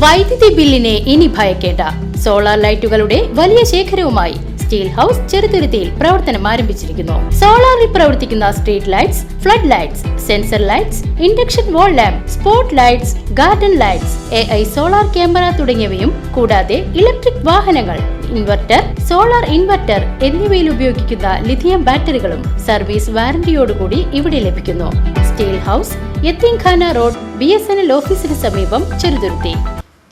വൈദ്യുതി ബില്ലിനെ ഇനി ഭയക്കേണ്ട. സോളാർ ലൈറ്റുകളുടെ വലിയ ശേഖരവുമായി സ്റ്റീൽ ഹൗസ് ചെറുതുരുത്തിയിൽ പ്രവർത്തനം ആരംഭിച്ചിരിക്കുന്നു. സോളാറിൽ പ്രവർത്തിക്കുന്ന street lights, flood lights, sensor lights, induction wall lamp, spot lights, garden lights, AI solar camera തുടങ്ങിയവയും കൂടാതെ ഇലക്ട്രിക് വാഹനങ്ങൾ, ഇൻവെർട്ടർ, സോളാർ ഇൻവെർട്ടർ എന്നിവയിൽ ഉപയോഗിക്കുന്ന ലിഥിയം ബാറ്ററികളും സർവീസ് വാറന്റിയോടുകൂടി ഇവിടെ ലഭിക്കുന്നു. സ്റ്റീൽ ഹൗസ്, യത്തീംഖാന റോഡ്, BSNL ഓഫീസിന് സമീപം, ചെറുതുരുത്തി.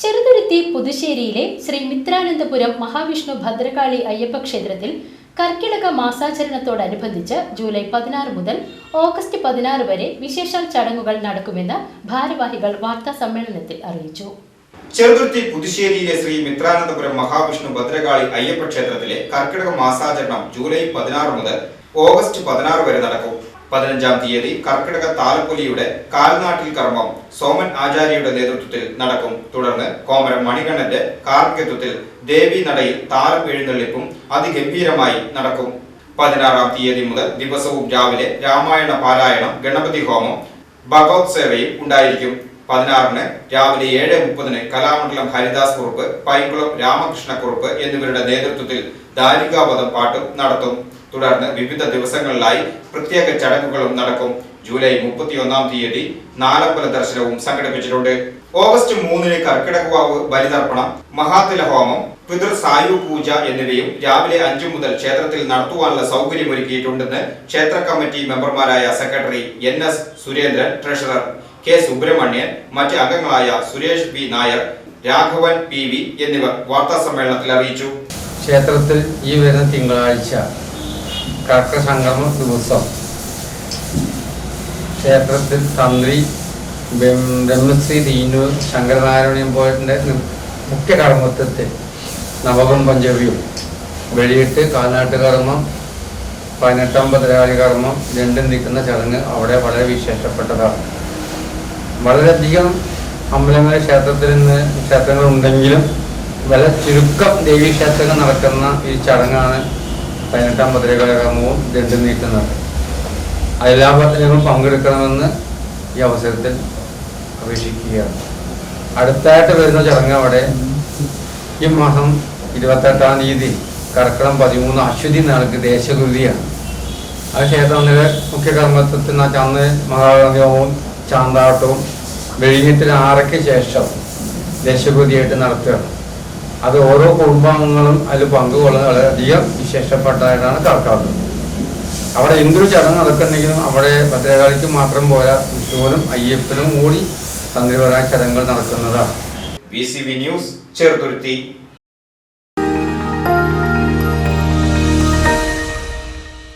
ചെറുതുരുത്തി പുതുശ്ശേരിയിലെ ശ്രീ മിത്രാനന്തപുരം മഹാവിഷ്ണു ഭദ്രകാളി അയ്യപ്പ ക്ഷേത്രത്തിൽ കർക്കിടക മാസാചരണത്തോടനുബന്ധിച്ച് ജൂലൈ 16 മുതൽ ഓഗസ്റ്റ് 16 വരെ വിശേഷാൽ ചടങ്ങുകൾ നടക്കുമെന്ന് ഭാരവാഹികൾ വാർത്താ സമ്മേളനത്തിൽ അറിയിച്ചു. ചെറുതുരുത്തി പുതുശ്ശേരിയിലെ ശ്രീ മിത്രാനന്തപുരം മഹാവിഷ്ണു ഭദ്രകാളി അയ്യപ്പ ക്ഷേത്രത്തിലെ കർക്കിടക മാസാചരണം ജൂലൈ 16 മുതൽ ഓഗസ്റ്റ് 16 വരെ നടക്കും. 15-ാം തീയതി കർക്കിടക താലപ്പൊലിയുടെ കാൽനാട്ടിൽ കർമ്മം സോമൻ ആചാര്യയുടെ നേതൃത്വത്തിൽ നടക്കും. തുടർന്ന് കോമരം മണികണ്ഠന്റെ കാർമ്മികത്വത്തിൽ ദേവി നടയിൽ താലം എഴുന്നള്ളിപ്പും അതിഗംഭീരമായി നടക്കും. 16-ാം തീയതി മുതൽ ദിവസവും രാവിലെ രാമായണ പാരായണം, ഗണപതി ഹോമം, ഭഗവത് സേവയും ഉണ്ടായിരിക്കും. 16-ന് രാവിലെ 7:30 കലാമണ്ഡലം ഹരിദാസ് കുറുപ്പ്, പൈങ്കുളം രാമകൃഷ്ണ കുറുപ്പ് എന്നിവരുടെ നേതൃത്വത്തിൽ ദാരികാവധം പാട്ടും നടത്തും. തുടർന്ന് വിവിധ ദിവസങ്ങളിലായി പ്രത്യേക ചടങ്ങുകളും നടക്കും. ജൂലൈ 31-ാം തീയതി നാലമ്പല ദർശനവും സംഘടിപ്പിച്ചിട്ടുണ്ട്. ഓഗസ്റ്റ് 3-ന് കർക്കിടകവാവ് ബലിതർപ്പണം, മഹാതില ഹോമം, പിതൃ സായു പൂജ എന്നിവയും രാവിലെ 5 മുതൽ ക്ഷേത്രത്തിൽ നടത്തുവാനുള്ള സൗകര്യമൊരുക്കിയിട്ടുണ്ടെന്ന് ക്ഷേത്ര കമ്മിറ്റി മെമ്പർമാരായ secretary NS Surendran, treasurer K Subramanian, മറ്റ് അംഗങ്ങളായ സുരേഷ് B നായർ, രാഘവൻ PV എന്നിവർ വാർത്താ സമ്മേളനത്തിൽ അറിയിച്ചു. ക്ഷേത്രത്തിൽ ഈ വരുന്ന തിങ്കളാഴ്ച കർക്കിടക സംഗമ ദിവസം ക്ഷേത്രത്തിൽ തന്ത്രി ബ്രഹ്മശ്രീ തീനൂർ ശങ്കരനാരായണൻ പോയതിൻ്റെ മുഖ്യ കർമ്മത്വത്തിൽ നവകം പഞ്ചവിയും വെളിയിട്ട് കാൽനാട്ട് കർമ്മം, 18-ാം ഭദ്രകാളി കർമ്മം രണ്ടും നിൽക്കുന്ന ചടങ്ങ് അവിടെ വളരെ വിശേഷപ്പെട്ടതാണ്. വളരെയധികം അമ്പലങ്ങളിൽ ക്ഷേത്രങ്ങളുണ്ടെങ്കിലും വളരെ ചുരുക്കം ദേവീക്ഷേത്രങ്ങൾ നടക്കുന്ന ഈ ചടങ്ങാണ് 18-ാം ഭദ്രകാളി കർമ്മവും രണ്ടും നീട്ടുന്നത്. എല്ലാ ഭക്തജനങ്ങളും പങ്കെടുക്കണമെന്ന് ഈ അവസരത്തിൽ അപേക്ഷിക്കുകയാണ്. അടുത്തായിട്ട് വരുന്ന ചടങ്ങ് അവിടെ ഈ മാസം 28-ാം തീയതി കർക്കിടകം 13 അശ്വതി നാൾക്ക് ദേശഗുരുതിയാണ്. ആ ക്ഷേത്രത്തിലെ മുഖ്യ കർമ്മത്വത്തിന് അന്ന് മഹാഗണവും ചാന്താട്ടവും വെളിഞ്ഞിട്ട് 6-ക്ക് ശേഷം ദേശഗുരുതിയായിട്ട് നടത്തുകയാണ്. അത് ഓരോ കുടുംബാംഗങ്ങളും അതിൽ പങ്കുകൊള്ളുന്നത് വളരെയധികം വിശേഷപ്പെട്ടതായിട്ടാണ് കണക്കാക്കുന്നത്. അവിടെ എന്തൊരു ചടങ്ങ് നടക്കുന്നുണ്ടെങ്കിലും അവിടെ ഭദ്രകാളിക്ക് മാത്രം പോരാ, വിഷ്ണുവിനും അയ്യപ്പനും കൂടി തന്ത്രിപരമായ ചടങ്ങുകൾ നടക്കുന്നതാണ്. VCV news, Cheruthuruthy.